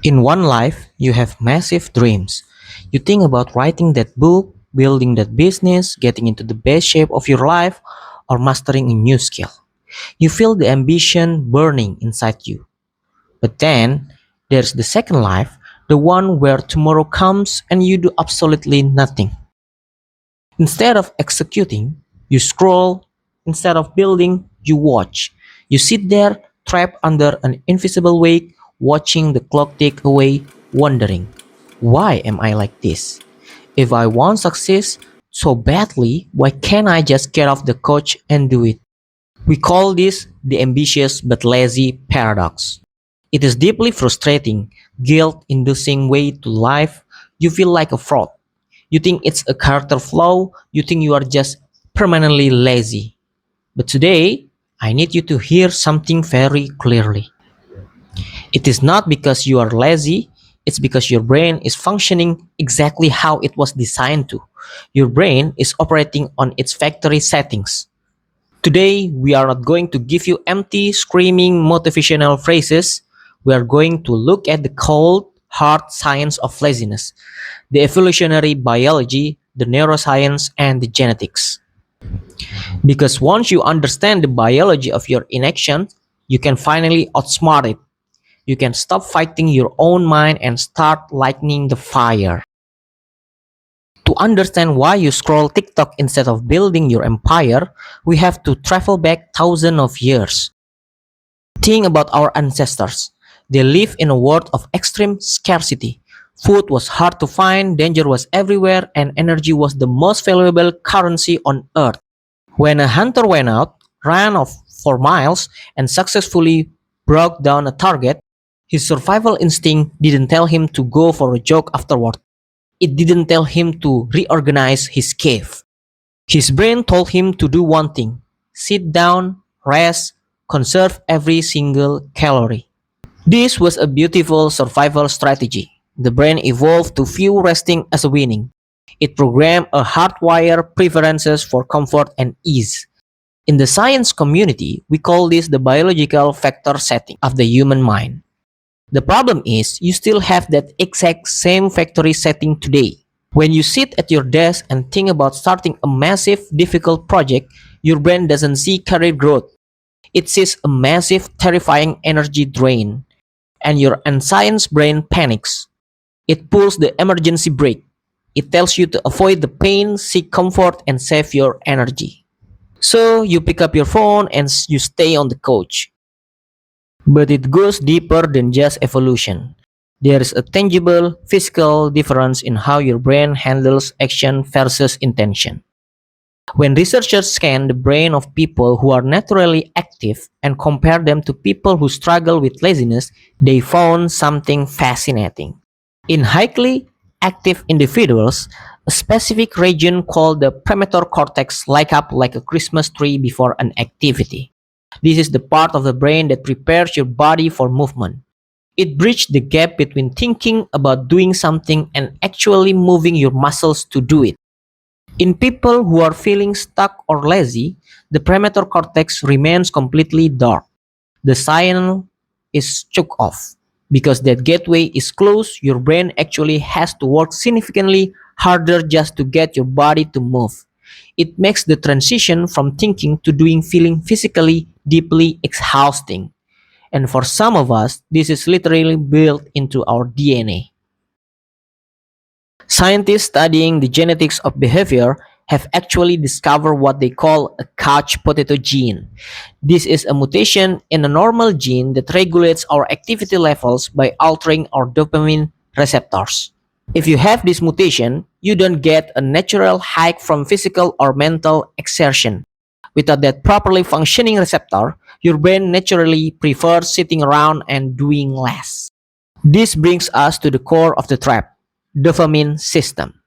In one life, you have massive dreams. You think about writing that book, building that business, getting into the best shape of your life, or mastering a new skill. You feel the ambition burning inside you. But then, there's the second life, the one where tomorrow comes and you do absolutely nothing. Instead of executing, you scroll. Instead of building, you watch. You sit there, trapped under an invisible weight, watching the clock tick away, wondering, why am I like this? If I want success so badly, why can't I just get off the couch and do it? We call this the ambitious but lazy paradox. It is deeply frustrating, guilt-inducing way to life. You feel like a fraud. You think it's a character flaw. You think you are just permanently lazy. But today, I need you to hear something very clearly. It is not because you are lazy, it's because your brain is functioning exactly how it was designed to. Your brain is operating on its factory settings. Today, we are not going to give you empty, screaming motivational phrases. We are going to look at the cold, hard science of laziness, the evolutionary biology, the neuroscience, and the genetics. Because once you understand the biology of your inaction, you can finally outsmart it. You can stop fighting your own mind and start lighting the fire. To understand why you scroll TikTok instead of building your empire, we have to travel back thousands of years. Think about our ancestors. They lived in a world of extreme scarcity. Food was hard to find, danger was everywhere, and energy was the most valuable currency on earth. When a hunter went out, ran off for miles, and successfully brought down a target, his survival instinct didn't tell him to go for a jog afterward. It didn't tell him to reorganize his cave. His brain told him to do one thing: sit down, rest, conserve every single calorie. This was a beautiful survival strategy. The brain evolved to view resting as a winning. It programmed a hardwire preferences for comfort and ease. In the science community, we call this the biological factor setting of the human mind. The problem is, you still have that exact same factory setting today. When you sit at your desk and think about starting a massive, difficult project, your brain doesn't see career growth. It sees a massive, terrifying energy drain, and your unscience brain panics. It pulls the emergency brake. It tells you to avoid the pain, seek comfort, and save your energy. So you pick up your phone and you stay on the couch. But it goes deeper than just evolution. There is a tangible, physical difference in how your brain handles action versus intention. When researchers scan the brain of people who are naturally active and compare them to people who struggle with laziness, they found something fascinating. In highly active individuals, a specific region called the premotor cortex light up like a Christmas tree before an activity. This is the part of the brain that prepares your body for movement. It bridges the gap between thinking about doing something and actually moving your muscles to do it. In people who are feeling stuck or lazy, the premotor cortex remains completely dark. The cyan is choked off. Because that gateway is closed, your brain actually has to work significantly harder just to get your body to move. It makes the transition from thinking to doing feeling physically deeply exhausting. And for some of us, this is literally built into our DNA. Scientists studying the genetics of behavior have actually discovered what they call a couch potato gene. This is a mutation in a normal gene that regulates our activity levels by altering our dopamine receptors. If you have this mutation, you don't get a natural high from physical or mental exertion. Without that properly functioning receptor, your brain naturally prefers sitting around and doing less. This brings us to the core of the trap: dopamine system.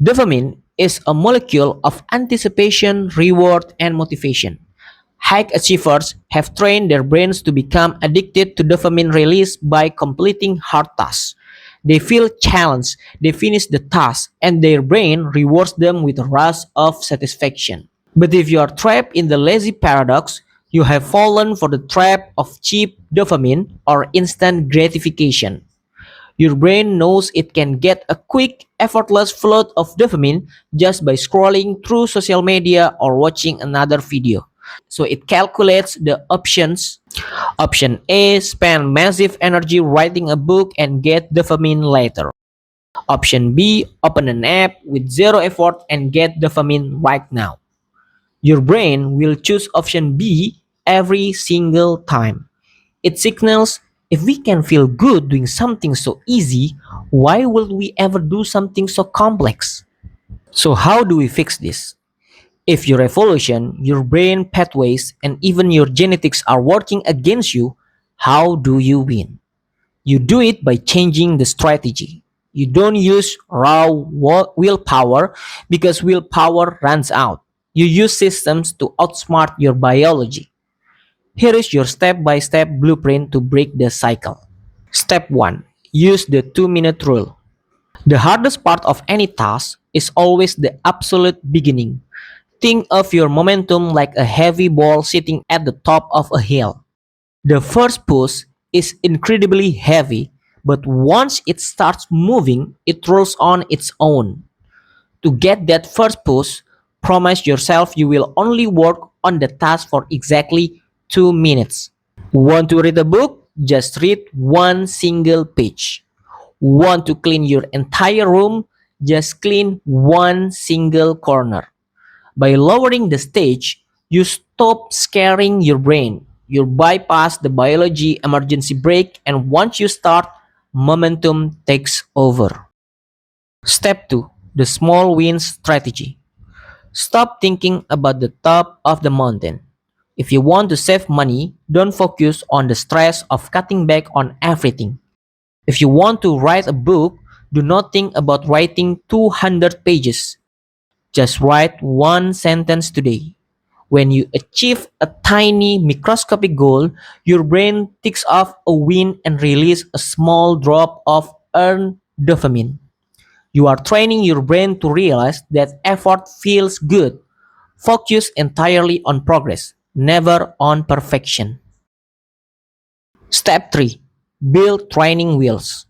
Dopamine is a molecule of anticipation, reward, and motivation. High achievers have trained their brains to become addicted to dopamine release by completing hard tasks. They feel challenged, they finish the task, and their brain rewards them with a rush of satisfaction. But if you are trapped in the lazy paradox, you have fallen for the trap of cheap dopamine or instant gratification. Your brain knows it can get a quick, effortless flood of dopamine just by scrolling through social media or watching another video. So it calculates the options. Option A, spend massive energy writing a book and get dopamine later. Option B, open an app with zero effort and get dopamine right now. Your brain will choose option B every single time. It signals, if we can feel good doing something so easy, why would we ever do something so complex? So, how do we fix this? If your evolution, your brain pathways, and even your genetics are working against you, how do you win? You do it by changing the strategy. You don't use raw willpower because willpower runs out. You use systems to outsmart your biology. Here is your step by step blueprint to break the cycle. Step 1. Use the 2-minute rule. The hardest part of any task is always the absolute beginning. Think of your momentum like a heavy ball sitting at the top of a hill. The first push is incredibly heavy, but once it starts moving, it rolls on its own. To get that first push, promise yourself you will only work on the task for exactly 2 minutes. Want to read a book? Just read one single page. Want to clean your entire room? Just clean one single corner. By lowering the stage, you stop scaring your brain. You bypass the biology emergency brake, and once you start, momentum takes over. Step 2, the small wins strategy. Stop thinking about the top of the mountain. If you want to save money, don't focus on the stress of cutting back on everything. If you want to write a book, do not think about writing 200 pages. Just write one sentence today. When you achieve a tiny microscopic goal, your brain ticks off a win and releases a small drop of earned dopamine. You are training your brain to realize that effort feels good. Focus entirely on progress, never on perfection. Step 3. Build training wheels.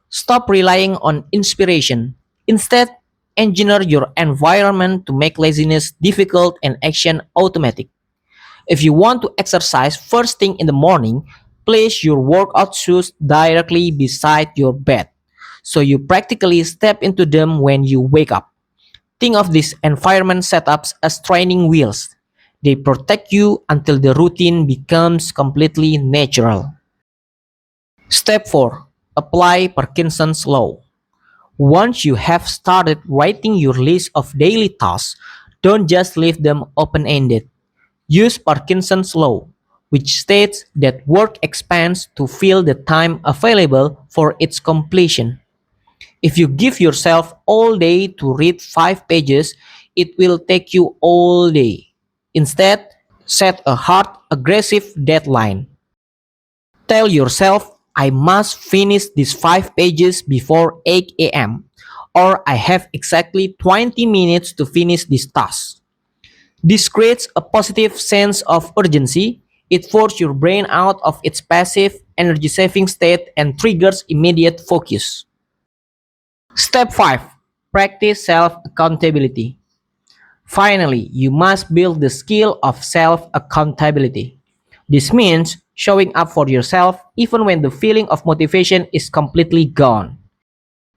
Stop relying on inspiration. Instead, engineer your environment to make laziness difficult and action automatic. If you want to exercise first thing in the morning, place your workout shoes directly beside your bed, so you practically step into them when you wake up. Think of these environment setups as training wheels. They protect you until the routine becomes completely natural. Step 4. Apply Parkinson's Law. Once you have started writing your list of daily tasks, don't just leave them open ended. Use Parkinson's Law, which states that work expands to fill the time available for its completion. If you give yourself all day to read 5 pages, it will take you all day. Instead, set a hard, aggressive deadline. Tell yourself, I must finish these 5 pages before 8 a.m., or I have exactly 20 minutes to finish this task. This creates a positive sense of urgency. It forces your brain out of its passive, energy saving state and triggers immediate focus. Step 5. Practice self accountability. Finally, you must build the skill of self accountability. This means showing up for yourself even when the feeling of motivation is completely gone.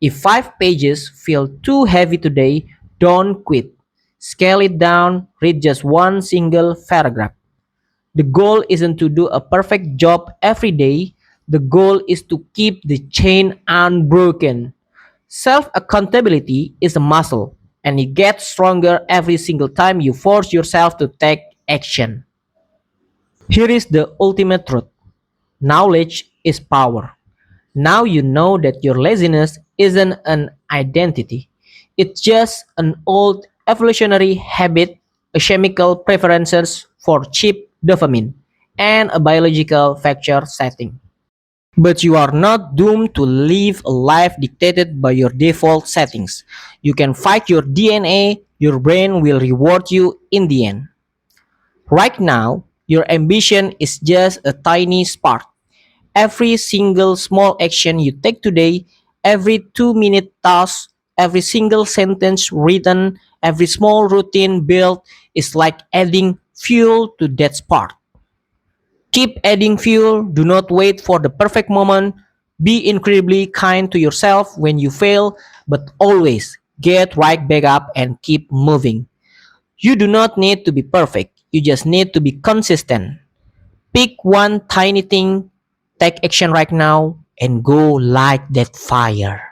If 5 pages feel too heavy today, don't quit. Scale it down, read just one single paragraph. The goal isn't to do a perfect job every day, the goal is to keep the chain unbroken. Self accountability is a muscle, and it gets stronger every single time you force yourself to take action. Here is the ultimate truth: knowledge is power. Now you know that your laziness isn't an identity, it's just an old evolutionary habit, a chemical preferences for cheap dopamine, and a biological factor setting. But you are not doomed to live a life dictated by your default settings. You can fight your DNA, your brain will reward you in the end. Right now, your ambition is just a tiny spark. Every single small action you take today, every 2-minute task, every single sentence written, every small routine built is like adding fuel to that spark. Keep adding fuel. Do not wait for the perfect moment. Be incredibly kind to yourself when you fail, but always get right back up and keep moving. You do not need to be perfect. You just need to be consistent. Pick one tiny thing, take action right now, and go light that fire.